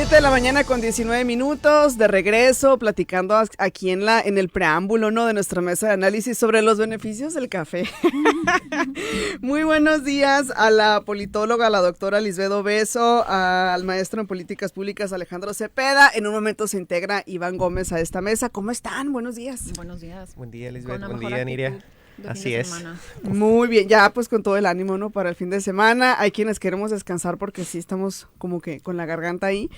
7 de la mañana con 19 minutos, de regreso, platicando aquí en el preámbulo, ¿no?, de nuestra mesa de análisis sobre los beneficios del café. Muy buenos días a la politóloga, a la doctora Lisbeth Obeso, al maestro en políticas públicas Alejandro Cepeda. En un momento se integra Iván Gómez a esta mesa. ¿Cómo están? Buenos días. Buenos días. Buen día, Lisbeth. Buen día, Niria. Así es. Muy bien, ya pues con todo el ánimo, ¿no?, para el fin de semana. Hay quienes queremos descansar porque sí estamos como que con la garganta ahí,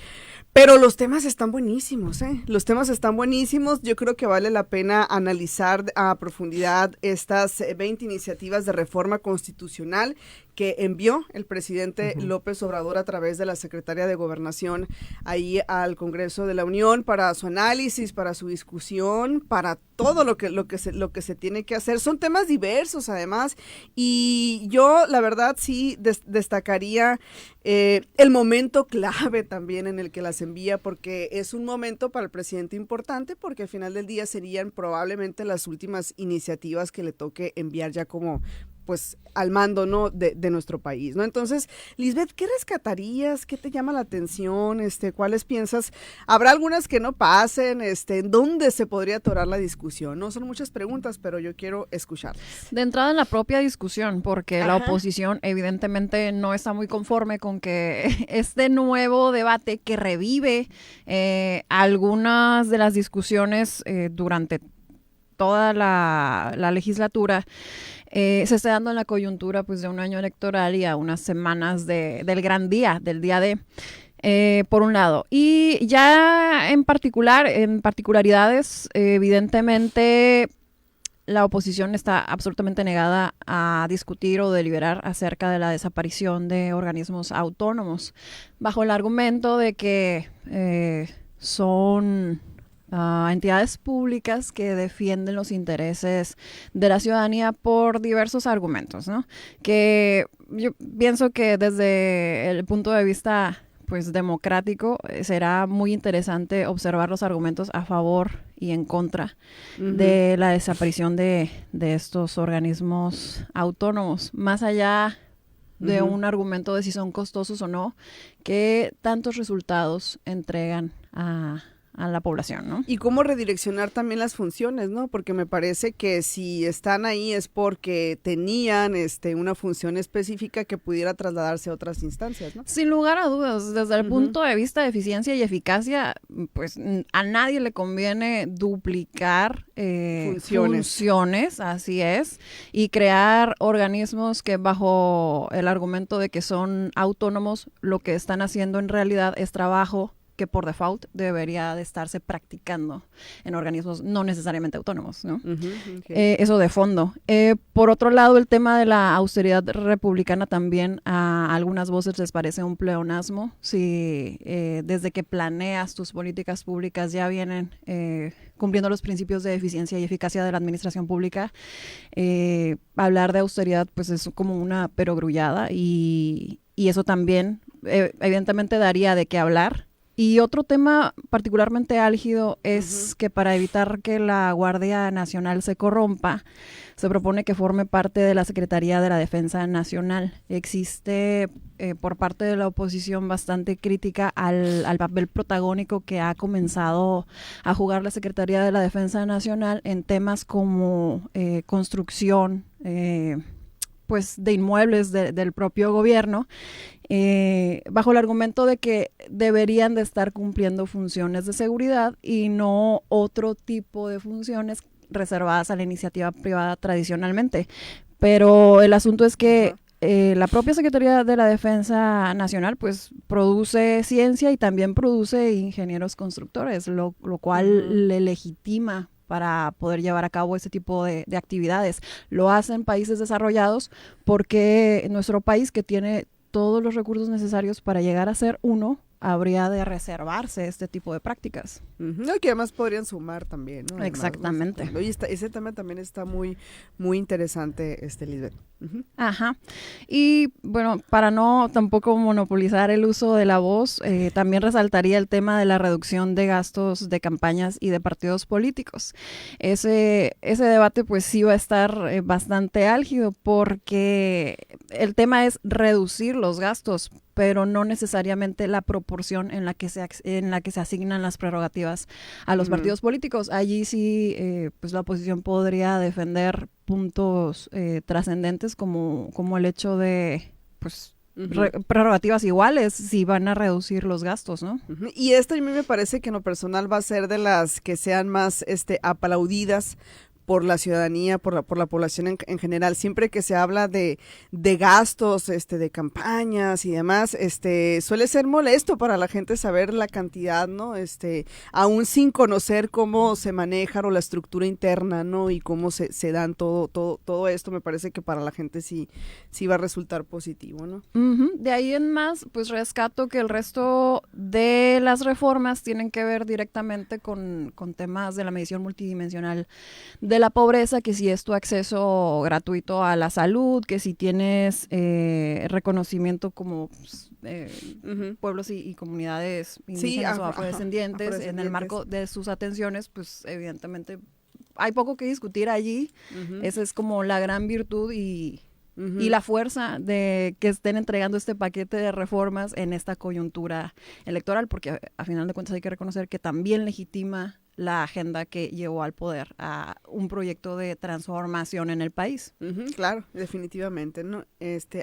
pero los temas están buenísimos, ¿eh? Los temas están buenísimos. Yo creo que vale la pena analizar a profundidad estas 20 iniciativas de reforma constitucional que envió el presidente López Obrador a través de la Secretaría de Gobernación ahí al Congreso de la Unión para su análisis, para su discusión, para todo lo que se tiene que hacer. Son temas diversos además, y yo la verdad sí destacaría el momento clave también en el que las envía, porque es un momento para el presidente importante, porque al final del día serían probablemente las últimas iniciativas que le toque enviar ya como pues al mando, ¿no?, de nuestro país, ¿no? Entonces, Lisbeth, ¿qué rescatarías? ¿Qué te llama la atención? ¿Cuáles piensas? Habrá algunas que no pasen, ¿en dónde se podría atorar la discusión? No son muchas preguntas, pero yo quiero escucharlas. De entrada en la propia discusión, porque la oposición evidentemente no está muy conforme con que este nuevo debate que revive algunas de las discusiones durante toda la legislatura, se está dando en la coyuntura pues de un año electoral y a unas semanas del gran día, del día de, por un lado. Y ya en particularidades, evidentemente la oposición está absolutamente negada a discutir o deliberar acerca de la desaparición de organismos autónomos, bajo el argumento de que son entidades públicas que defienden los intereses de la ciudadanía por diversos argumentos, ¿no? Que yo pienso que desde el punto de vista pues democrático será muy interesante observar los argumentos a favor y en contra de la desaparición de estos organismos autónomos, más allá de un argumento de si son costosos o no, qué tantos resultados entregan a la población, ¿no? Y cómo redireccionar también las funciones, ¿no? Porque me parece que si están ahí es porque tenían una función específica que pudiera trasladarse a otras instancias, ¿no? Sin lugar a dudas, desde el punto de vista de eficiencia y eficacia, pues a nadie le conviene duplicar funciones, así es, y crear organismos que bajo el argumento de que son autónomos, lo que están haciendo en realidad es trabajo que por default debería de estarse practicando en organismos no necesariamente autónomos, ¿no? Eso de fondo. Por otro lado, el tema de la austeridad republicana también a algunas voces les parece un pleonasmo. Si desde que planeas tus políticas públicas ya vienen cumpliendo los principios de eficiencia y eficacia de la administración pública, hablar de austeridad pues es como una perogrullada y eso también evidentemente daría de qué hablar. Y otro tema particularmente álgido es que para evitar que la Guardia Nacional se corrompa, se propone que forme parte de la Secretaría de la Defensa Nacional. Existe por parte de la oposición bastante crítica al papel protagónico que ha comenzado a jugar la Secretaría de la Defensa Nacional en temas como construcción, pues de inmuebles del propio gobierno, bajo el argumento de que deberían de estar cumpliendo funciones de seguridad y no otro tipo de funciones reservadas a la iniciativa privada tradicionalmente. Pero el asunto es que la propia Secretaría de la Defensa Nacional pues produce ciencia y también produce ingenieros constructores, lo cual le legitima para poder llevar a cabo ese tipo de actividades. Lo hacen países desarrollados porque nuestro país, que tiene todos los recursos necesarios para llegar a ser uno, habría de reservarse este tipo de prácticas. Que además podrían sumar también, ¿no? Además, exactamente. ¿no? Y ese tema también está muy, muy interesante, Lisbeth. Ajá. Y bueno, para no tampoco monopolizar el uso de la voz, también resaltaría el tema de la reducción de gastos de campañas y de partidos políticos. Ese debate pues sí va a estar bastante álgido porque el tema es reducir los gastos, pero no necesariamente la proporción en la que se asignan las prerrogativas a los partidos políticos. Allí sí, pues la oposición podría defender puntos trascendentes como el hecho de, pues, prerrogativas iguales si van a reducir los gastos, ¿no? Y esto a mí me parece que en lo personal va a ser de las que sean más aplaudidas por la ciudadanía, por la población en general. Siempre que se habla de gastos, de campañas y demás, suele ser molesto para la gente saber la cantidad, ¿no? Aún sin conocer cómo se manejan o la estructura interna, ¿no? Y cómo se dan todo esto, me parece que para la gente sí va a resultar positivo, ¿no? De ahí en más, pues rescato que el resto de las reformas tienen que ver directamente con temas de la medición multidimensional de la pobreza, que si es tu acceso gratuito a la salud, que si tienes reconocimiento como pueblos y comunidades indígenas o afrodescendientes en el marco de sus atenciones, pues evidentemente hay poco que discutir allí. Esa es como la gran virtud y la fuerza de que estén entregando este paquete de reformas en esta coyuntura electoral, porque a final de cuentas hay que reconocer que también legitima la agenda que llevó al poder a un proyecto de transformación en el país. Claro, definitivamente, ¿no?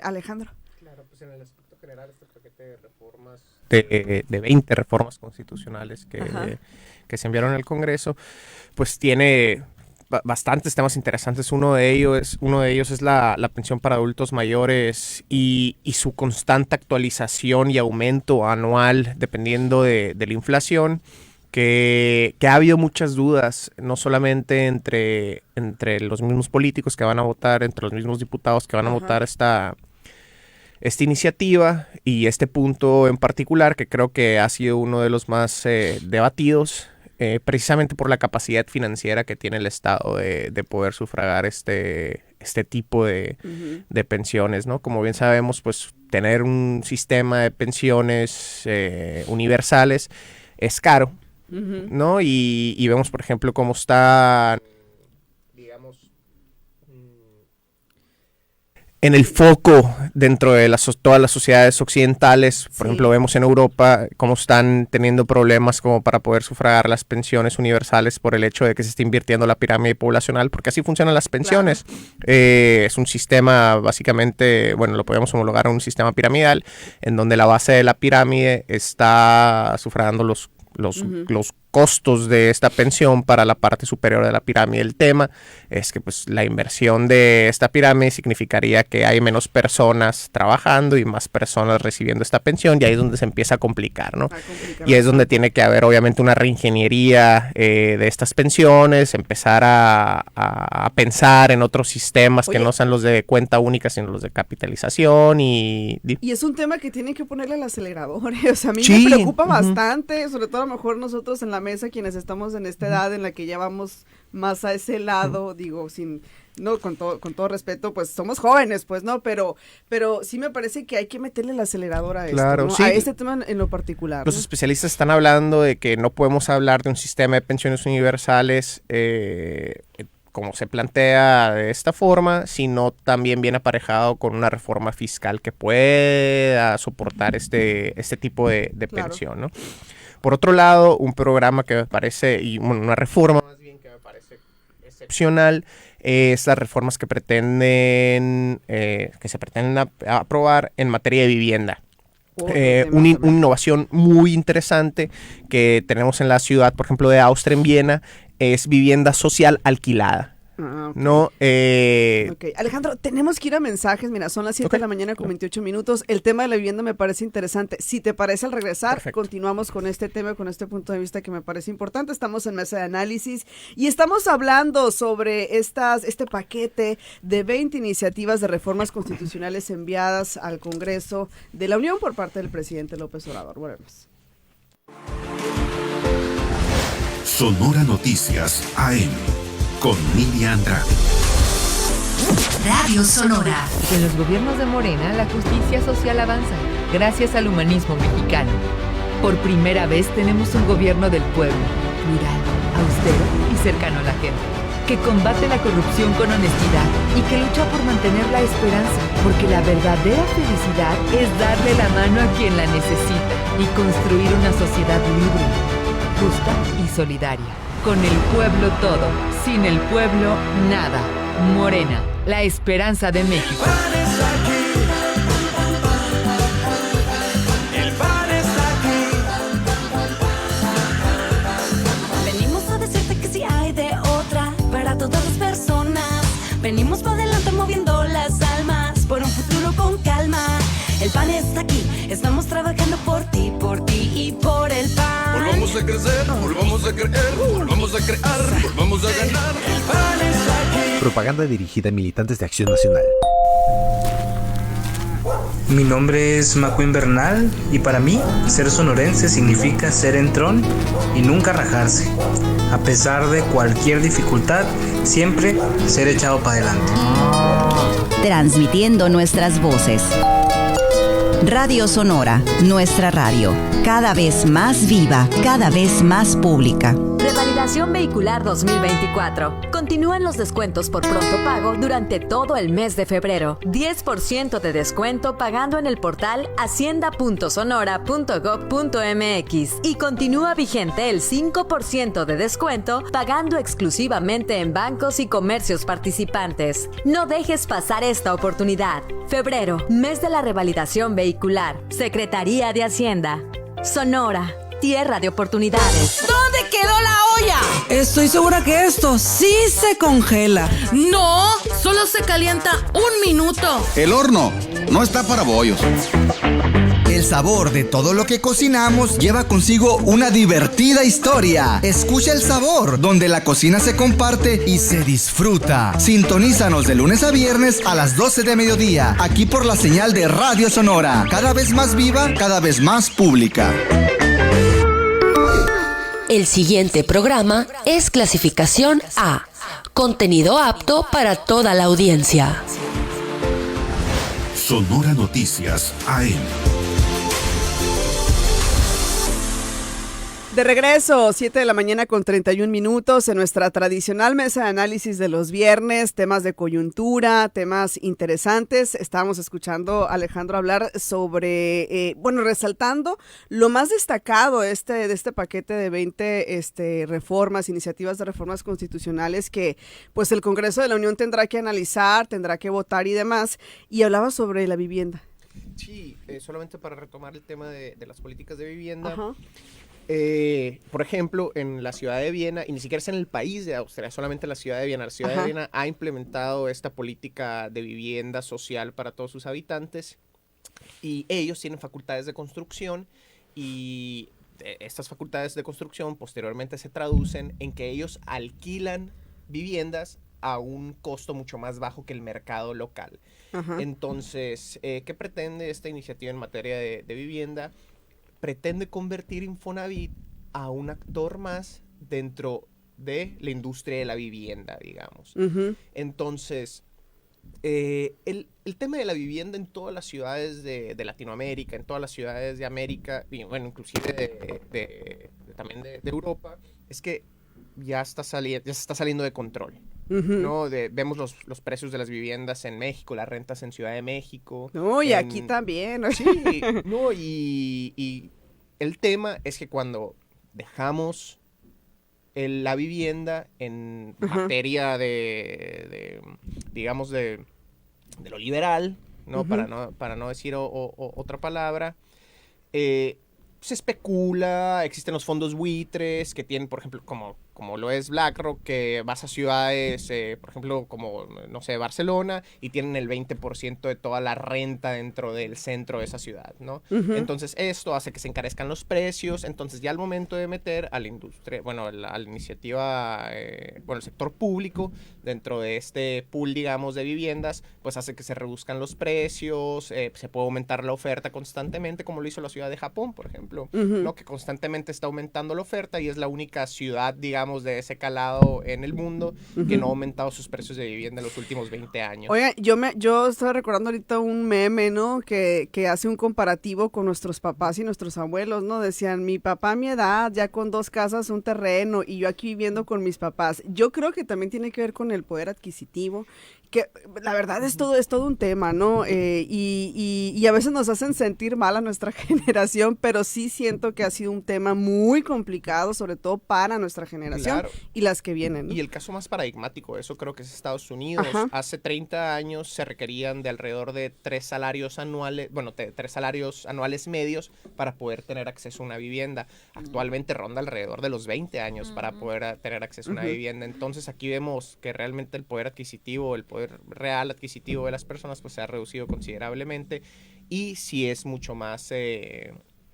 Alejandro. Claro, pues en el aspecto general este paquete de reformas, de 20 reformas constitucionales que se enviaron al Congreso, pues tiene bastantes temas interesantes. Uno de ellos es la pensión para adultos mayores y su constante actualización y aumento anual dependiendo de la inflación. Que ha habido muchas dudas, no solamente entre los mismos políticos que van a votar, entre los mismos diputados que van a votar esta iniciativa y este punto en particular, que creo que ha sido uno de los más debatidos, precisamente por la capacidad financiera que tiene el Estado de poder sufragar este tipo de pensiones, ¿no? Como bien sabemos, pues tener un sistema de pensiones universales es caro, ¿no? Y vemos, por ejemplo, cómo está, digamos, en el foco dentro de todas las sociedades occidentales. Por ejemplo, vemos en Europa cómo están teniendo problemas como para poder sufragar las pensiones universales por el hecho de que se está invirtiendo la pirámide poblacional, porque así funcionan las pensiones. Claro. Es un sistema básicamente, bueno, lo podemos homologar a un sistema piramidal, en donde la base de la pirámide está sufragando los costos de esta pensión para la parte superior de la pirámide. El tema es que pues la inversión de esta pirámide significaría que hay menos personas trabajando y más personas recibiendo esta pensión, y ahí es donde se empieza a complicar, ¿no? Y es donde tiene que haber obviamente una reingeniería de estas pensiones, empezar a pensar en otros sistemas que no sean los de cuenta única, sino los de capitalización y es un tema que tienen que ponerle al acelerador, o sea, a mí me preocupa bastante, sobre todo a lo mejor nosotros en la mesa, quienes estamos en esta edad en la que ya vamos más a ese lado, digo, con todo respeto, pues somos jóvenes, pues, ¿no? Pero sí me parece que hay que meterle el acelerador a esto, ¿no? Sí. A este tema en lo particular. Los especialistas están hablando de que no podemos hablar de un sistema de pensiones universales como se plantea de esta forma, sino también viene aparejado con una reforma fiscal que pueda soportar este tipo de pensión, ¿no? Por otro lado, un programa que me parece, y una reforma más bien que me parece excepcional, es las reformas que se pretenden aprobar en materia de vivienda. Una innovación muy interesante que tenemos en la ciudad, por ejemplo, de Austria, en Viena, es vivienda social alquilada. No, Alejandro, tenemos que ir a mensajes. Mira, son las 7 de la mañana con 28 minutos. El tema de la vivienda me parece interesante. Si te parece, al regresar, continuamos con este tema, con este punto de vista que me parece importante. Estamos en mesa de análisis y estamos hablando sobre este paquete de 20 iniciativas de reformas constitucionales enviadas al Congreso de la Unión por parte del presidente López Obrador. Volvemos. Sonora Noticias AM. Con Miriam Andrade. Radio Sonora. En los gobiernos de Morena, la justicia social avanza, gracias al humanismo mexicano. Por primera vez tenemos un gobierno del pueblo, plural, austero y cercano a la gente. que combate la corrupción con honestidad y que lucha por mantener la esperanza, porque la verdadera felicidad es darle la mano a quien la necesita y construir una sociedad libre, justa y solidaria. Con el pueblo todo, sin el pueblo nada. Morena, la esperanza de México. Venimos para adelante moviendo las almas por un futuro con calma. El PAN está aquí, estamos trabajando por ti y por el PAN. Volvamos a crecer, volvamos a creer, volvamos a crear, volvamos a ganar. El PAN está aquí. Propaganda dirigida a militantes de Acción Nacional. Mi nombre es Macuín Bernal y para mí ser sonorense significa ser entrón y nunca rajarse. A pesar de cualquier dificultad, siempre ser echado para adelante. Transmitiendo nuestras voces. Radio Sonora, nuestra radio, cada vez más viva, cada vez más pública. Revalidación vehicular 2024. Continúan los descuentos por pronto pago durante todo el mes de febrero. 10% de descuento pagando en el portal hacienda.sonora.gov.mx y continúa vigente el 5% de descuento pagando exclusivamente en bancos y comercios participantes. No dejes pasar esta oportunidad. Febrero, mes de la revalidación vehicular. Secretaría de Hacienda. Sonora, tierra de oportunidades. ¿Dónde quedó la olla? Estoy segura que esto sí se congela. No, solo se calienta un minuto. El horno no está para bollos. El sabor de todo lo que cocinamos lleva consigo una divertida historia. Escucha El Sabor, donde la cocina se comparte y se disfruta. Sintonízanos de lunes a viernes a las 12 de mediodía, aquí por la señal de Radio Sonora. Cada vez más viva, cada vez más pública. El siguiente programa es clasificación A, contenido apto para toda la audiencia. Sonora Noticias AM. De regreso, 7 de la mañana con 31 minutos en nuestra tradicional mesa de análisis de los viernes, temas de coyuntura, temas interesantes. Estábamos escuchando a Alejandro hablar sobre, resaltando lo más destacado de este paquete de 20 reformas, iniciativas de reformas constitucionales que pues el Congreso de la Unión tendrá que analizar, tendrá que votar y demás. Y hablaba sobre la vivienda. Sí, solamente para retomar el tema de las políticas de vivienda. Ajá. Por ejemplo, en la ciudad de Viena, y ni siquiera es en el país de Austria, solamente en la ciudad de Viena. La ciudad de Viena ha implementado esta política de vivienda social para todos sus habitantes y ellos tienen facultades de construcción y estas facultades de construcción posteriormente se traducen en que ellos alquilan viviendas a un costo mucho más bajo que el mercado local. Ajá. Entonces, ¿qué pretende esta iniciativa en materia de vivienda? Pretende convertir Infonavit a un actor más dentro de la industria de la vivienda, digamos. Uh-huh. Entonces, el tema de la vivienda en todas las ciudades de Latinoamérica, en todas las ciudades de América, y bueno, inclusive también de Europa, es que ya se está saliendo de control. Uh-huh. ¿No? Vemos los precios de las viviendas en México, las rentas en Ciudad de México. No, y aquí también, ¿no? Sí, no, y el tema es que cuando dejamos la vivienda en materia de lo liberal, ¿no? Uh-huh. Para no decir otra palabra, se especula, existen los fondos buitres que tienen, por ejemplo, como lo es BlackRock, que vas a ciudades, por ejemplo, como, no sé, Barcelona, y tienen el 20% de toda la renta dentro del centro de esa ciudad, ¿no? Uh-huh. Entonces, esto hace que se encarezcan los precios. Entonces, ya al momento de meter a la industria, a la iniciativa, el sector público dentro de este pool, digamos, de viviendas, pues hace que se reduzcan los precios, se puede aumentar la oferta constantemente, como lo hizo la ciudad de Japón, por ejemplo, uh-huh. ¿no? Que constantemente está aumentando la oferta y es la única ciudad, digamos, digamos, de ese calado en el mundo, que no ha aumentado sus precios de vivienda en los últimos 20 años. Oiga, yo estaba recordando ahorita un meme, ¿no? Que hace un comparativo con nuestros papás y nuestros abuelos, ¿no? Decían, mi papá a mi edad, ya con 2 casas, un terreno, y yo aquí viviendo con mis papás. Yo creo que también tiene que ver con el poder adquisitivo, que la verdad es todo un tema, ¿no? Y a veces nos hacen sentir mal a nuestra generación, pero sí siento que ha sido un tema muy complicado, sobre todo para nuestra generación, claro, y las que vienen, ¿no? Y el caso más paradigmático de eso creo que es Estados Unidos. Ajá. Hace 30 años se requerían de alrededor de 3 salarios anuales, 3 salarios anuales medios para poder tener acceso a una vivienda. Actualmente ronda alrededor de los 20 años para poder tener acceso a una vivienda. Entonces aquí vemos que realmente el poder adquisitivo, el poder real adquisitivo de las personas pues se ha reducido considerablemente, y sí es mucho más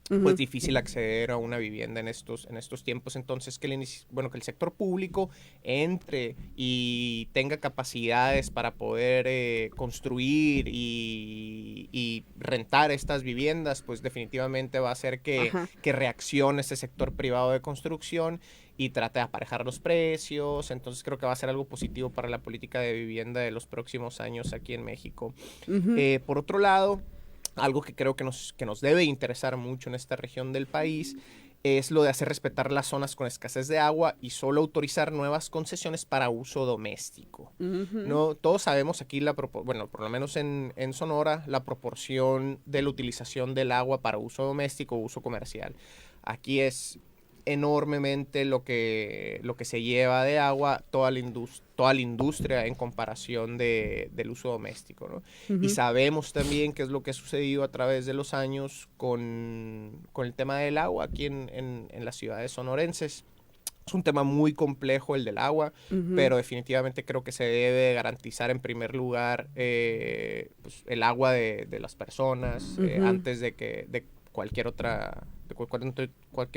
pues difícil acceder a una vivienda en estos tiempos. Entonces que el sector público entre y tenga capacidades para poder construir y rentar estas viviendas, pues definitivamente va a hacer que reaccione este sector privado de construcción y trate de aparejar los precios. Entonces creo que va a ser algo positivo para la política de vivienda de los próximos años aquí en México. Por otro lado, algo que creo que nos debe interesar mucho en esta región del país es lo de hacer respetar las zonas con escasez de agua y solo autorizar nuevas concesiones para uso doméstico. No, todos sabemos aquí, por lo menos en Sonora, la proporción de la utilización del agua para uso doméstico o uso comercial. Aquí es enormemente lo que se lleva de agua toda la industria en comparación del uso doméstico, ¿no? Y sabemos también qué es lo que ha sucedido a través de los años con el tema del agua aquí en las ciudades sonorenses. Es un tema muy complejo el del agua, pero definitivamente creo que se debe garantizar en primer lugar pues, el agua de las personas antes de cualquier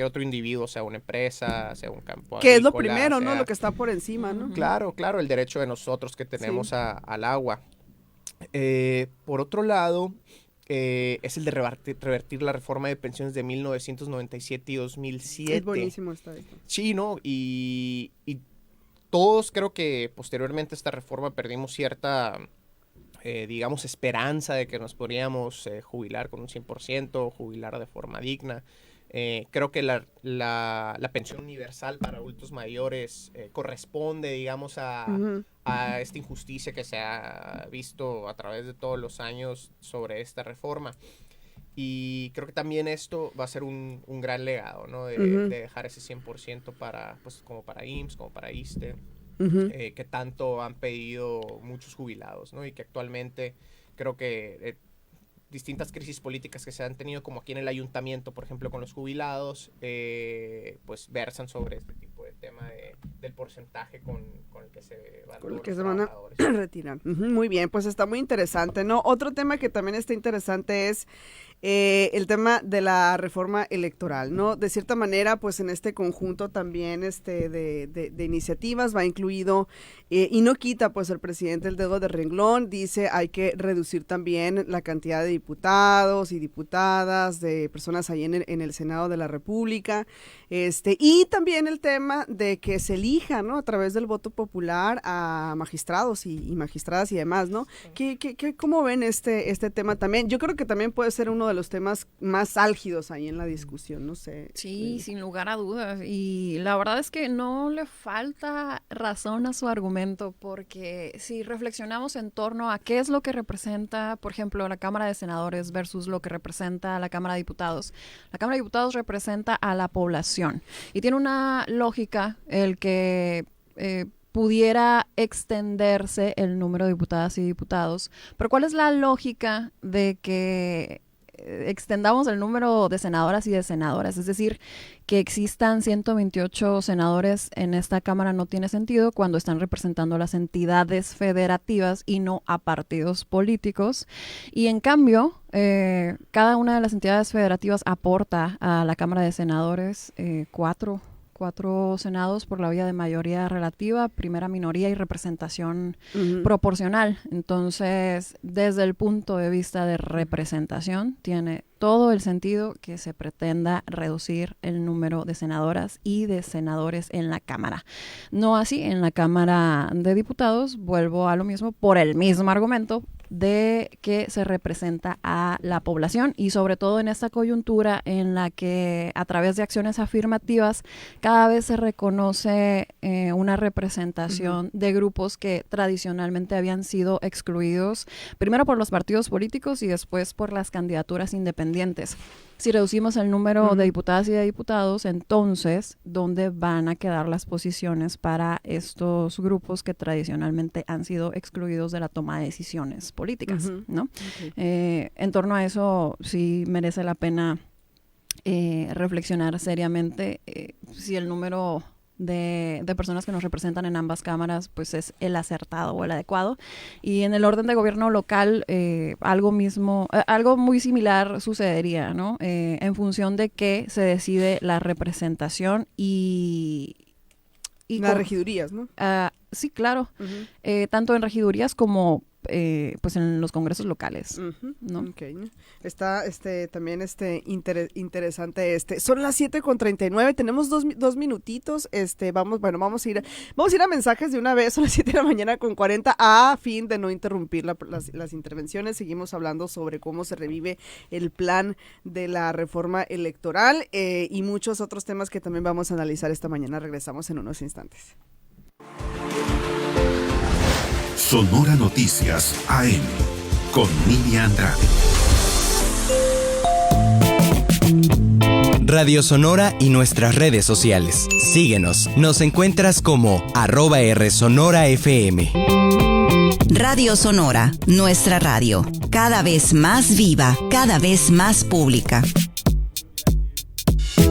otro individuo, sea una empresa, sea un campo que agrícola, es lo primero, ¿no? Lo que está por encima, ¿no? Claro, el derecho de nosotros que tenemos al agua. Por otro lado, es el de revertir la reforma de pensiones de 1997 y 2007. Es buenísimo esto. Sí, ¿no? Y todos creo que posteriormente a esta reforma perdimos cierta digamos, esperanza de que nos podríamos jubilar con un 100%, jubilar de forma digna. Creo que la pensión universal para adultos mayores corresponde, digamos, a esta injusticia que se ha visto a través de todos los años sobre esta reforma. Y creo que también esto va a ser un gran legado, ¿no? De dejar ese 100% como para IMSS, como para ISSSTE. Que tanto han pedido muchos jubilados, ¿no? Y que actualmente creo que distintas crisis políticas que se han tenido, como aquí en el ayuntamiento, por ejemplo, con los jubilados, pues versan sobre este tipo de tema del porcentaje con el que se van a retirar. Muy bien, pues está muy interesante, ¿no? Otro tema que también está interesante es el tema de la reforma electoral, ¿no? De cierta manera, pues en este conjunto también de iniciativas va incluido, y no quita pues el presidente el dedo de renglón, dice hay que reducir también la cantidad de diputados y diputadas, de personas ahí en el Senado de la República, y también el tema de que se elija, ¿no? A través del voto popular a magistrados y magistradas y demás, ¿no? ¿Cómo ven este tema también? Yo creo que también puede ser uno de los temas más álgidos ahí en la discusión, no sé. Sí, sin lugar a dudas. Y la verdad es que no le falta razón a su argumento, porque si reflexionamos en torno a qué es lo que representa, por ejemplo, la Cámara de Senadores versus lo que representa la Cámara de Diputados. La Cámara de Diputados representa a la población y tiene una lógica el que pudiera extenderse el número de diputadas y diputados. Pero ¿cuál es la lógica de que extendamos el número de senadoras y de senadoras? Es decir, que existan 128 senadores en esta Cámara no tiene sentido cuando están representando a las entidades federativas y no a partidos políticos. Y en cambio, cada una de las entidades federativas aporta a la Cámara de Senadores cuatro 4 senados por la vía de mayoría relativa, primera minoría y representación proporcional. Entonces, desde el punto de vista de representación, tiene todo el sentido que se pretenda reducir el número de senadoras y de senadores en la Cámara. No así en la Cámara de Diputados, vuelvo a lo mismo, por el mismo argumento de que se representa a la población y sobre todo en esta coyuntura en la que a través de acciones afirmativas cada vez se reconoce una representación de grupos que tradicionalmente habían sido excluidos primero por los partidos políticos y después por las candidaturas independientes. Si reducimos el número de diputadas y de diputados, entonces, ¿dónde van a quedar las posiciones para estos grupos que tradicionalmente han sido excluidos de la toma de decisiones políticas, ¿no? En torno a eso, sí merece la pena reflexionar seriamente si el número de personas que nos representan en ambas cámaras pues es el acertado o el adecuado. Y en el orden de gobierno local algo muy similar sucedería, ¿no? En función de que se decide la representación y las regidurías, ¿no? Sí, claro. Tanto en regidurías como pues en los congresos locales, ¿no? Okay. Está también interesante son las 7:39, tenemos dos minutitos, vamos a ir a mensajes de una vez, son las 7:40 a fin de no interrumpir las intervenciones. Seguimos hablando sobre cómo se revive el plan de la reforma electoral y muchos otros temas que también vamos a analizar esta mañana. Regresamos en unos instantes. Sonora Noticias AM con Nidia Andrade. Radio Sonora y nuestras redes sociales. Síguenos, nos encuentras como @RSonoraFM. Radio Sonora, nuestra radio, cada vez más viva, cada vez más pública.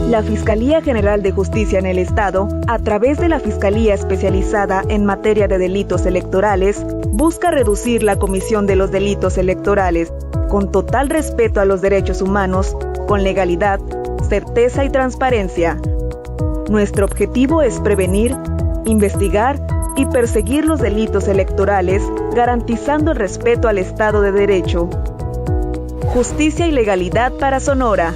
La Fiscalía General de Justicia en el Estado, a través de la Fiscalía Especializada en Materia de Delitos Electorales, busca reducir la comisión de los delitos electorales, con total respeto a los derechos humanos, con legalidad, certeza y transparencia. Nuestro objetivo es prevenir, investigar y perseguir los delitos electorales, garantizando el respeto al Estado de Derecho. Justicia y legalidad para Sonora.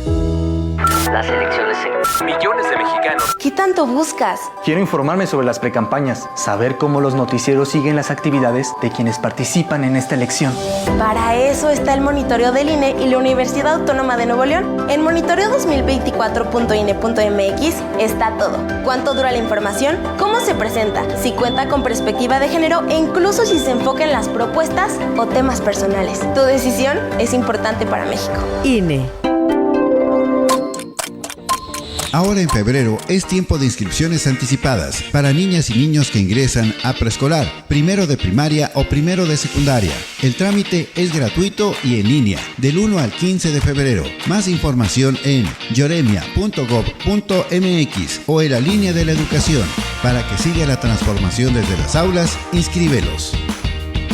Las elecciones en millones de mexicanos. ¿Qué tanto buscas? Quiero informarme sobre las precampañas, saber cómo los noticieros siguen las actividades de quienes participan en esta elección. Para eso está el monitoreo del INE y la Universidad Autónoma de Nuevo León. En monitoreo2024.ine.mx está todo. ¿Cuánto dura la información? ¿Cómo se presenta? Si cuenta con perspectiva de género e incluso si se enfoca en las propuestas o temas personales. Tu decisión es importante para México. INE. Ahora en febrero es tiempo de inscripciones anticipadas para niñas y niños que ingresan a preescolar, primero de primaria o primero de secundaria. El trámite es gratuito y en línea, del 1 al 15 de febrero. Más información en yoremia.gov.mx o en la línea de la educación. Para que siga la transformación desde las aulas, inscríbelos.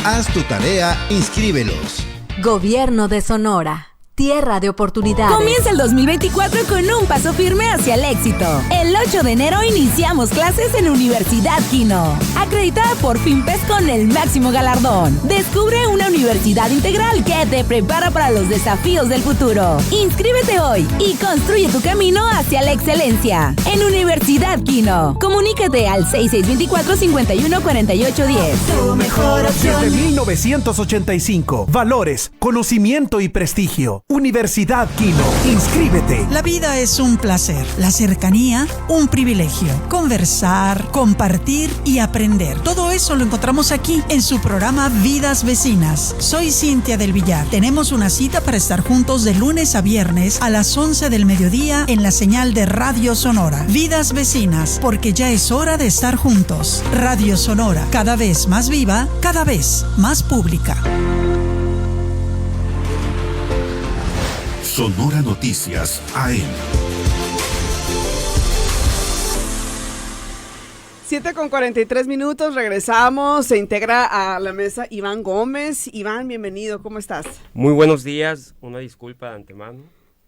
Haz tu tarea, inscríbelos. Gobierno de Sonora. Tierra de oportunidades. Comienza el 2024 con un paso firme hacia el éxito. El 8 de enero iniciamos clases en Universidad Quino, acreditada por FIMPES con el máximo galardón. Descubre una universidad integral que te prepara para los desafíos del futuro. Inscríbete hoy y construye tu camino hacia la excelencia. En Universidad Quino. Comunícate al 6624-514810. Tu mejor opción. Desde 1985. Valores, conocimiento y prestigio. Universidad Quino. Inscríbete. La vida es un placer, la cercanía, un privilegio. Conversar, compartir y aprender. Todo eso lo encontramos aquí en su programa Vidas Vecinas. Soy Cintia del Villar. Tenemos una cita para estar juntos de lunes a viernes a las 11 del mediodía en la señal de Radio Sonora. Vidas Vecinas, porque ya es hora de estar juntos. Radio Sonora, cada vez más viva, cada vez más pública. Sonora Noticias AM. 7:43, regresamos, se integra a la mesa Iván Gómez. Iván, bienvenido, ¿cómo estás? Muy buenos días, una disculpa de antemano.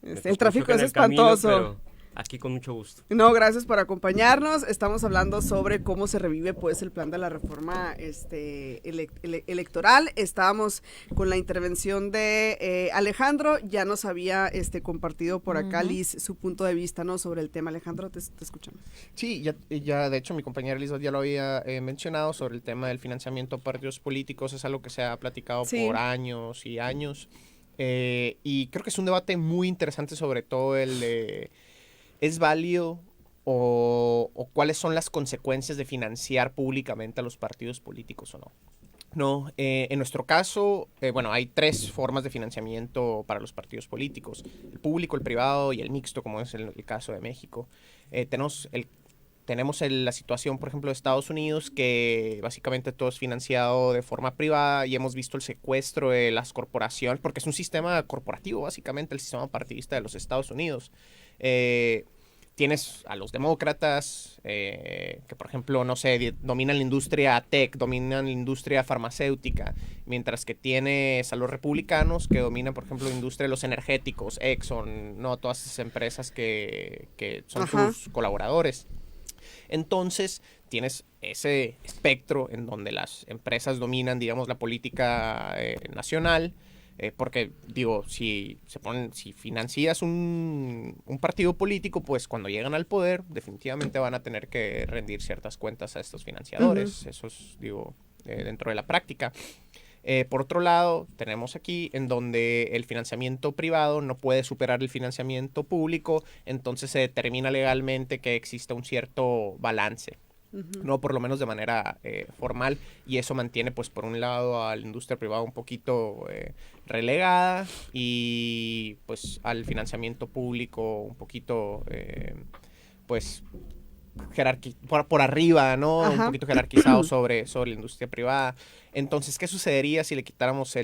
El tráfico es espantoso. Aquí con mucho gusto. No, gracias por acompañarnos. Estamos hablando sobre cómo se revive pues el plan de la reforma electoral. Estábamos con la intervención de Alejandro. Ya nos había compartido por acá Liz su punto de vista, ¿no? Sobre el tema. Alejandro, te escuchamos. Sí, ya de hecho mi compañera Liz ya lo había mencionado sobre el tema del financiamiento a partidos políticos. Es algo que se ha platicado por años y años. Y creo que es un debate muy interesante, sobre todo el de ¿es válido o cuáles son las consecuencias de financiar públicamente a los partidos políticos o no? No, en nuestro caso, hay 3 formas de financiamiento para los partidos políticos: el público, el privado y el mixto, como es el caso de México. Tenemos la situación, por ejemplo, de Estados Unidos, que básicamente todo es financiado de forma privada, y hemos visto el secuestro de las corporaciones, porque es un sistema corporativo, básicamente, el sistema partidista de los Estados Unidos. Tienes a los demócratas, que por ejemplo, no sé, dominan la industria tech, dominan la industria farmacéutica, mientras que tienes a los republicanos que dominan, por ejemplo, la industria de los energéticos, Exxon, ¿no? Todas esas empresas que son sus colaboradores. Entonces, tienes ese espectro en donde las empresas dominan, digamos, la política nacional, porque, digo, si financias un partido político, pues cuando llegan al poder, definitivamente van a tener que rendir ciertas cuentas a estos financiadores. Eso es, digo, dentro de la práctica. Por otro lado, tenemos aquí en donde el financiamiento privado no puede superar el financiamiento público, entonces se determina legalmente que existe un cierto balance, no por lo menos de manera formal, y eso mantiene, pues, por un lado a la industria privada un poquito relegada, y pues al financiamiento público un poquito, pues, por arriba, ¿no? Un poquito jerarquizado sobre la industria privada. Entonces, ¿qué sucedería si le quitáramos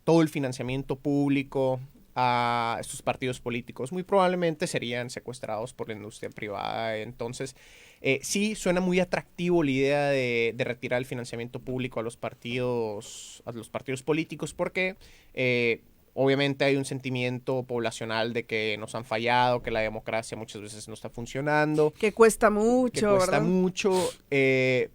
todo el financiamiento público a estos partidos políticos? Muy probablemente serían secuestrados por la industria privada. Entonces, sí suena muy atractivo la idea de retirar el financiamiento público a los partidos políticos, porque obviamente hay un sentimiento poblacional de que nos han fallado, que la democracia muchas veces no está funcionando. Que cuesta mucho, ¿verdad?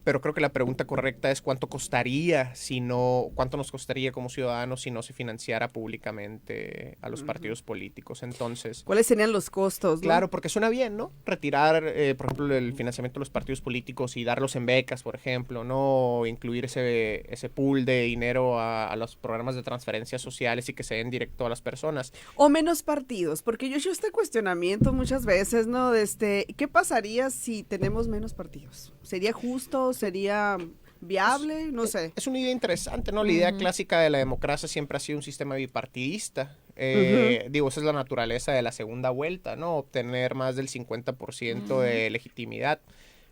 Pero creo que la pregunta correcta es cuánto nos costaría como ciudadanos si no se financiara públicamente a los partidos políticos. Entonces, ¿cuáles serían los costos, no? Claro, porque suena bien, ¿no? Retirar, por ejemplo, el financiamiento de los partidos políticos y darlos en becas, por ejemplo, ¿no? Incluir ese pool de dinero a los programas de transferencias sociales y que se den directo a las personas. O menos partidos, porque yo he hecho este cuestionamiento muchas veces, ¿no? ¿Qué pasaría si tenemos menos partidos? ¿Sería justo? ¿Sería viable? No sé. Es una idea interesante, ¿no? La idea clásica de la democracia siempre ha sido un sistema bipartidista. Digo, esa es la naturaleza de la segunda vuelta, ¿no? Obtener más del 50% de legitimidad,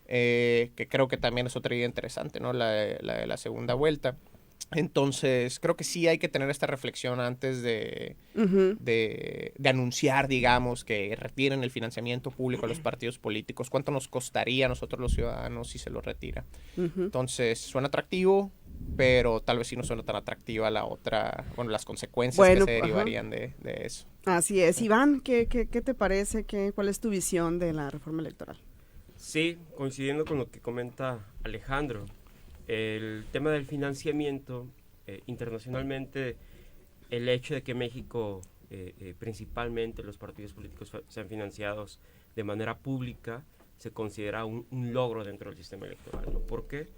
que creo que también es otra idea interesante, ¿no? La de la segunda vuelta. Entonces, creo que sí hay que tener esta reflexión antes de anunciar, digamos, que retiren el financiamiento público a los partidos políticos. ¿Cuánto nos costaría a nosotros los ciudadanos si se lo retira? Entonces, suena atractivo, pero tal vez sí no suena tan atractiva las consecuencias que se derivarían de eso. Así es. Iván, ¿qué te parece? ¿Cuál es tu visión de la reforma electoral? Sí, coincidiendo con lo que comenta Alejandro. El tema del financiamiento, internacionalmente, el hecho de que México, principalmente los partidos políticos sean financiados de manera pública, se considera un logro dentro del sistema electoral, ¿no? ¿Por qué?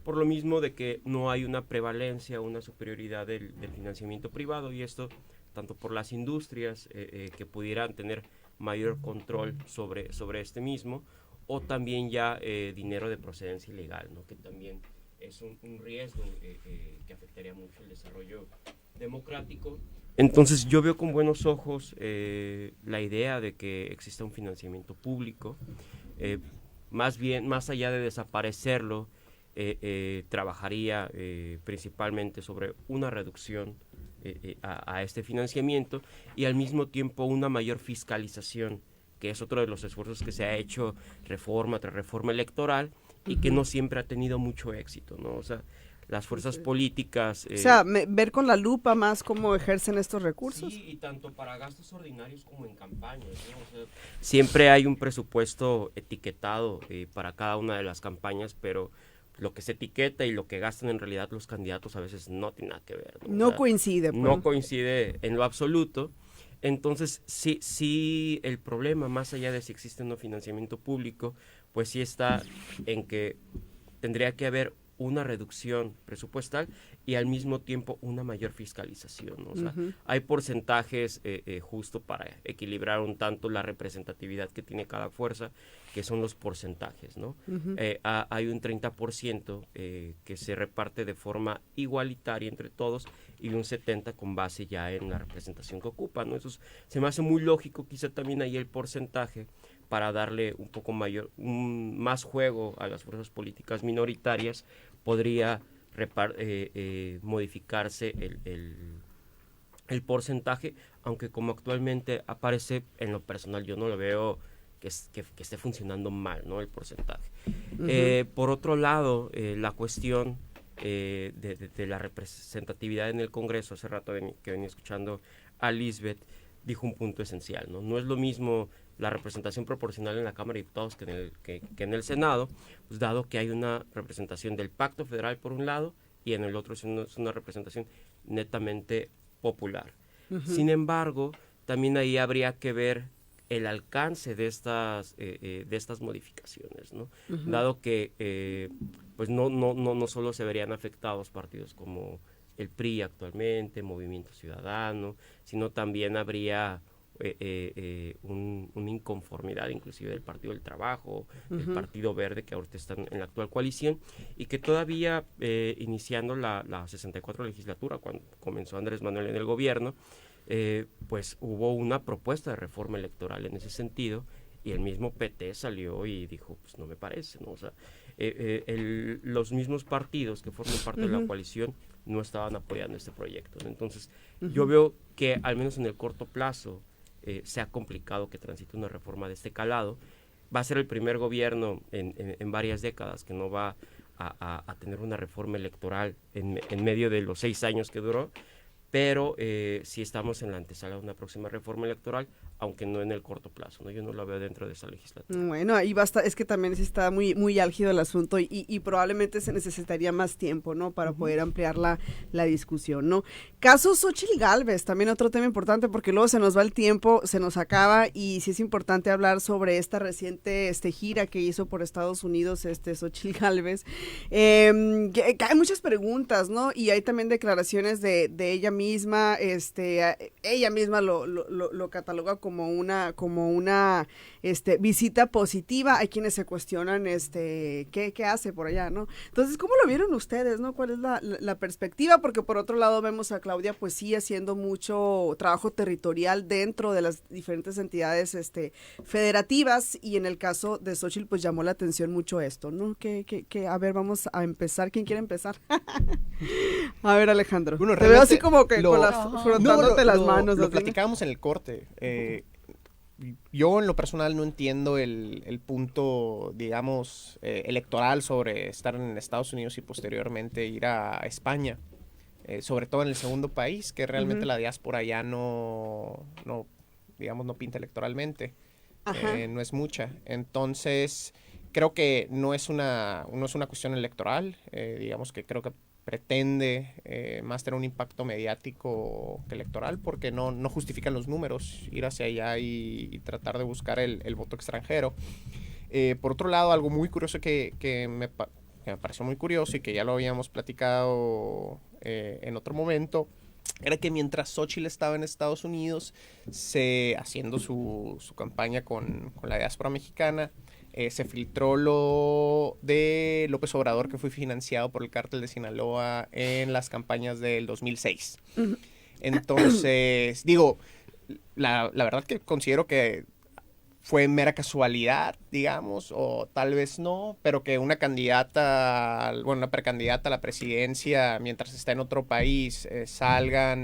Por lo mismo de que no hay una prevalencia, una superioridad del financiamiento privado, y esto tanto por las industrias que pudieran tener mayor control sobre este mismo, o también ya dinero de procedencia ilegal, ¿no? Que también es un riesgo que afectaría mucho el desarrollo democrático. Entonces yo veo con buenos ojos la idea de que exista un financiamiento público, más allá de desaparecerlo, trabajaría principalmente sobre una reducción a este financiamiento, y al mismo tiempo una mayor fiscalización, que es otro de los esfuerzos que se ha hecho reforma tras reforma electoral, y que no siempre ha tenido mucho éxito, ¿no? O sea, las fuerzas políticas. O sea, ver con la lupa más cómo ejercen estos recursos. Sí, y tanto para gastos ordinarios como en campañas, ¿no? O sea, siempre hay un presupuesto etiquetado para cada una de las campañas, pero lo que se etiqueta y lo que gastan en realidad los candidatos a veces no tiene nada que ver, ¿no? No, o sea, coincide. Pues. No coincide en lo absoluto. Entonces, sí, el problema, más allá de si existe o no financiamiento público, pues sí está en que tendría que haber una reducción presupuestal y al mismo tiempo una mayor fiscalización, ¿no? O sea, hay porcentajes justo para equilibrar un tanto la representatividad que tiene cada fuerza, que son los porcentajes, ¿no? Hay un 30% que se reparte de forma igualitaria entre todos y un 70% con base ya en la representación que ocupan, ¿no? Eso se me hace muy lógico, quizá también ahí el porcentaje para darle un poco más juego a las fuerzas políticas minoritarias, podría modificarse el porcentaje, aunque como actualmente aparece, en lo personal yo no lo veo que esté funcionando mal, ¿no? El porcentaje. Por otro lado, la cuestión de la representatividad en el Congreso, hace rato que venía escuchando a Lisbeth, dijo un punto esencial, ¿no? No es lo mismo la representación proporcional en la Cámara de Diputados que en el Senado, pues dado que hay una representación del Pacto Federal por un lado y en el otro es una representación netamente popular. Sin embargo, también ahí habría que ver el alcance de estas modificaciones, ¿no? Dado que pues no solo se verían afectados partidos como el PRI actualmente, Movimiento Ciudadano, sino también habría una inconformidad inclusive del Partido del Trabajo, del Partido Verde, que ahorita están en la actual coalición, y que todavía iniciando la 64 legislatura, cuando comenzó Andrés Manuel en el gobierno, pues hubo una propuesta de reforma electoral en ese sentido, y el mismo PT salió y dijo, pues no me parece, ¿no? O sea, los mismos partidos que forman parte de la coalición no estaban apoyando este proyecto, ¿no? Entonces, yo veo que al menos en el corto plazo sea complicado que transite una reforma de este calado. Va a ser el primer gobierno en varias décadas que no va a tener una reforma electoral en medio de los 6 años que duró, pero sí estamos en la antesala de una próxima reforma electoral, aunque no en el corto plazo, ¿no? Yo no la veo dentro de esa legislatura. Bueno, ahí basta, es que también está muy álgido el asunto y probablemente se necesitaría más tiempo, ¿no? Para poder ampliar la discusión, ¿no? Caso Xóchitl Gálvez, también otro tema importante, porque luego se nos va el tiempo, se nos acaba, y sí es importante hablar sobre esta reciente gira que hizo por Estados Unidos Xóchitl Gálvez. Que hay muchas preguntas, ¿no? Y hay también declaraciones de ella misma, ella misma lo cataloga como una visita positiva. Hay quienes se cuestionan qué hace por allá, ¿no? Entonces, ¿cómo lo vieron ustedes, no? ¿Cuál es la perspectiva? Porque por otro lado vemos a Claudia pues sí haciendo mucho trabajo territorial dentro de las diferentes entidades federativas, y en el caso de Xóchitl pues llamó la atención mucho esto, ¿no? A ver, vamos a empezar. ¿Quién quiere empezar? A ver, Alejandro. Bueno, te veo así como que frotándote las manos. Lo platicábamos en el corte. Yo en lo personal no entiendo el punto, digamos, electoral sobre estar en Estados Unidos y posteriormente ir a España, sobre todo en el segundo país, que realmente la diáspora ya no pinta electoralmente, no es mucha. Entonces, creo que no es una cuestión electoral, digamos que creo que pretende más tener un impacto mediático que electoral, porque no justifican los números ir hacia allá y tratar de buscar el voto extranjero. Por otro lado, algo muy curioso que me pareció muy curioso y que ya lo habíamos platicado en otro momento, era que mientras Xóchitl estaba en Estados Unidos haciendo su campaña con la diáspora mexicana, se filtró lo de López Obrador, que fue financiado por el cártel de Sinaloa en las campañas del 2006. Entonces, digo, la verdad que considero que fue mera casualidad, digamos, o tal vez no, pero que una precandidata a la presidencia, mientras está en otro país, salga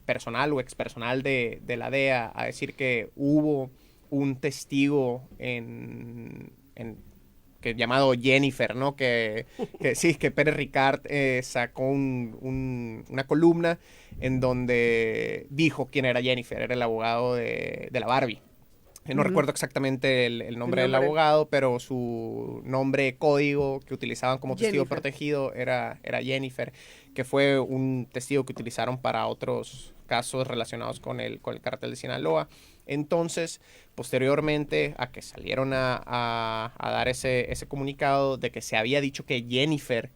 personal o expersonal de la DEA a decir que hubo un testigo en llamado Jennifer, ¿no? Que Pérez Ricard sacó una columna en donde dijo quién era Jennifer, era el abogado de la Barbie. No recuerdo exactamente el nombre del abogado, pero su nombre código que utilizaban como testigo protegido era Jennifer, que fue un testigo que utilizaron para otros casos relacionados con el cártel de Sinaloa. Entonces, posteriormente a que salieron a dar ese comunicado de que se había dicho que Jennifer,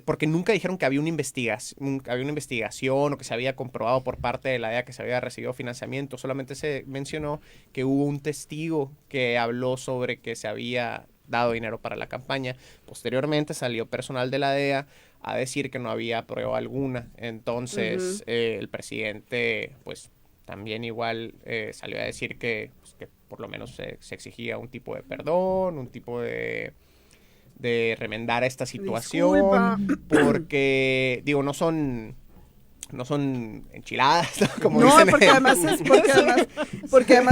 porque nunca dijeron que había una investigación o que se había comprobado por parte de la DEA que se había recibido financiamiento, solamente se mencionó que hubo un testigo que habló sobre que se había dado dinero para la campaña. Posteriormente salió personal de la DEA a decir que no había prueba alguna. Entonces el presidente pues también igual salió a decir que por lo menos se exigía un tipo de perdón, un tipo de remendar esta situación. Disculpa. Porque digo, no son enchiladas, ¿no? Como dicen porque además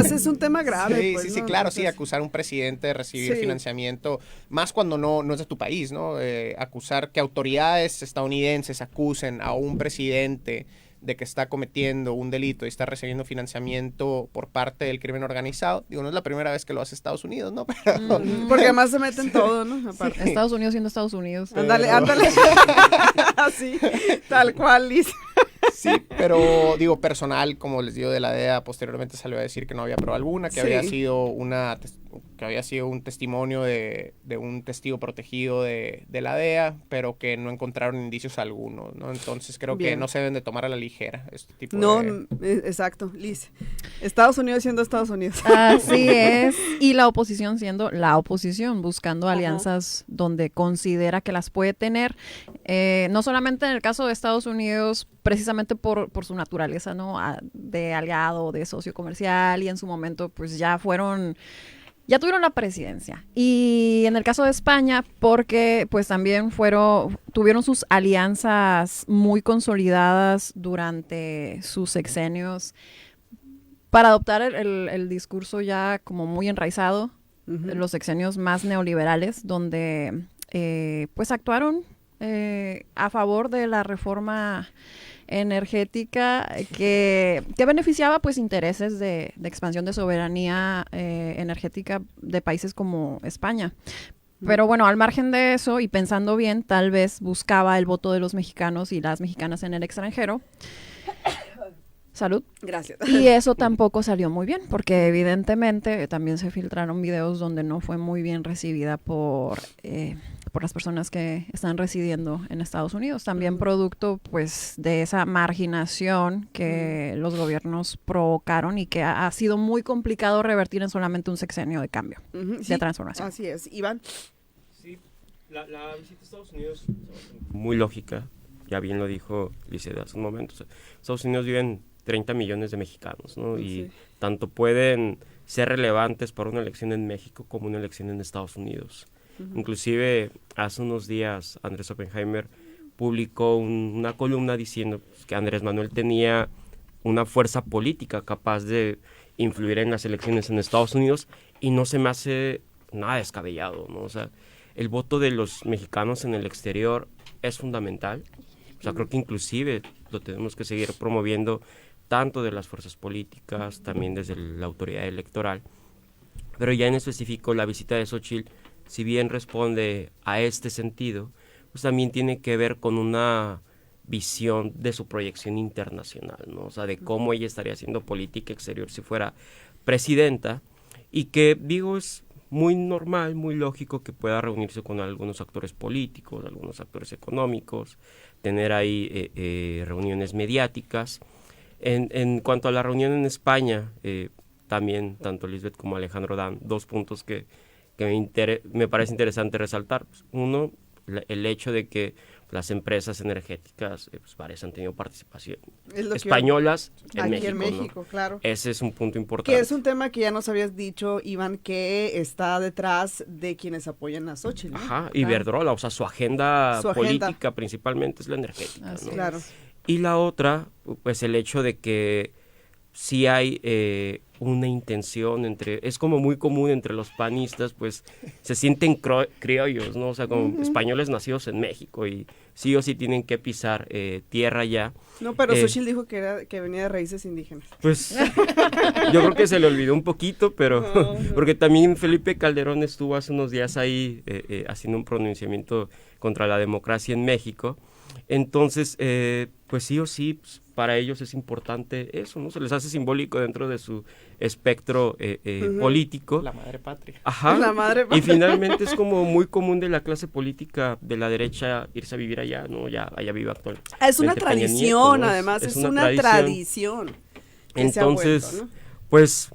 es un tema grave. Sí, claro, sí, acusar a un presidente de recibir financiamiento, más cuando no es de tu país, ¿no? Acusar que autoridades estadounidenses acusen a un presidente de que está cometiendo un delito y está recibiendo financiamiento por parte del crimen organizado. Digo, no es la primera vez que lo hace Estados Unidos, ¿no? Pero, porque además se meten todo, ¿no? Aparte. Estados Unidos siendo Estados Unidos. Ándale. Así, tal cual, Liz. Sí, pero digo, personal, como les digo, de la DEA, posteriormente salió a decir que no había prueba alguna, que había sido un testimonio de un testigo protegido de la DEA, pero que no encontraron indicios algunos, ¿no? Entonces creo que no se deben de tomar a la ligera este tipo exacto, Liz. Estados Unidos siendo Estados Unidos. Así es. Y la oposición siendo la oposición, buscando alianzas donde considera que las puede tener. No solamente en el caso de Estados Unidos, precisamente por su naturaleza, ¿no? De aliado, de socio comercial, y en su momento pues ya tuvieron la presidencia. Y en el caso de España, porque pues también tuvieron sus alianzas muy consolidadas durante sus sexenios para adoptar el discurso ya como muy enraizado, los sexenios más neoliberales, donde pues actuaron a favor de la reforma energética que beneficiaba pues intereses de expansión de soberanía energética de países como España. Pero bueno, al margen de eso y pensando bien, tal vez buscaba el voto de los mexicanos y las mexicanas en el extranjero. Salud. Gracias. Y eso tampoco salió muy bien, porque evidentemente también se filtraron videos donde no fue muy bien recibida por las personas que están residiendo en Estados Unidos. También producto pues de esa marginación que los gobiernos provocaron y que ha sido muy complicado revertir en solamente un sexenio de cambio, de transformación. Así es. Iván. Sí, la visita a Estados Unidos muy lógica, ya bien lo dijo Liceda hace un momento. O sea, Estados Unidos viven 30 millones de mexicanos, ¿no? Y tanto pueden ser relevantes para una elección en México como una elección en Estados Unidos. Inclusive hace unos días Andrés Oppenheimer publicó una columna diciendo que Andrés Manuel tenía una fuerza política capaz de influir en las elecciones en Estados Unidos, y no se me hace nada descabellado, ¿no? O sea, el voto de los mexicanos en el exterior es fundamental. O sea, creo que inclusive lo tenemos que seguir promoviendo tanto de las fuerzas políticas, también desde la autoridad electoral. Pero ya en específico la visita de Xóchitl, si bien responde a este sentido, pues también tiene que ver con una visión de su proyección internacional, ¿no? O sea, de cómo ella estaría haciendo política exterior si fuera presidenta, y que, digo, es muy normal, muy lógico que pueda reunirse con algunos actores políticos, algunos actores económicos, tener ahí reuniones mediáticas. En cuanto a la reunión en España, también tanto Lisbeth como Alejandro dan dos puntos que me parece interesante resaltar. Uno, el hecho de que las empresas energéticas, pues varias han tenido participación españolas en México, ¿no? Claro. Ese es un punto importante. Que es un tema que ya nos habías dicho, Iván, que está detrás de quienes apoyan a Xóchitl, ¿no? Ajá, Iberdrola, o sea, su agenda política principalmente es la energética, ¿no? Claro. Y la otra, pues el hecho de que sí hay una intención es como muy común entre los panistas, pues se sienten criollos, ¿no? O sea, como españoles nacidos en México y sí o sí tienen que pisar tierra ya. No, pero Xochitl dijo que venía de raíces indígenas. Pues yo creo que se le olvidó un poquito, pero porque también Felipe Calderón estuvo hace unos días ahí haciendo un pronunciamiento contra la democracia en México. Entonces, pues sí o sí, pues, para ellos es importante eso, ¿no? Se les hace simbólico dentro de su espectro político. La madre patria. Ajá. La madre patria. Y finalmente es como muy común de la clase política de la derecha irse a vivir allá, ¿no? Ya allá vive actualmente. Es una tradición, Nieto, ¿no? además, es una tradición. Entonces, vuelto, ¿no? pues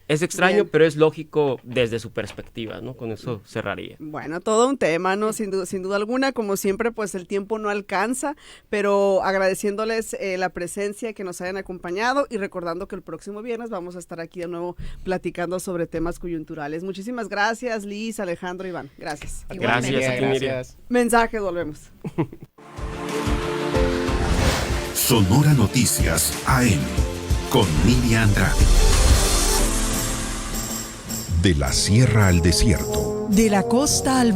es extraño, Bien. pero es lógico desde su perspectiva, ¿no? Con eso cerraría. Bueno, todo un tema, ¿no? Sin duda alguna, como siempre, pues el tiempo no alcanza, pero agradeciéndoles la presencia, que nos hayan acompañado y recordando que el próximo viernes vamos a estar aquí de nuevo platicando sobre temas coyunturales. Muchísimas gracias, Liz, Alejandro, Iván. Gracias. Gracias a ti, Miriam. Mensajes, volvemos. Sonora Noticias AM con Miriam Andrade. De la sierra al desierto. De la costa al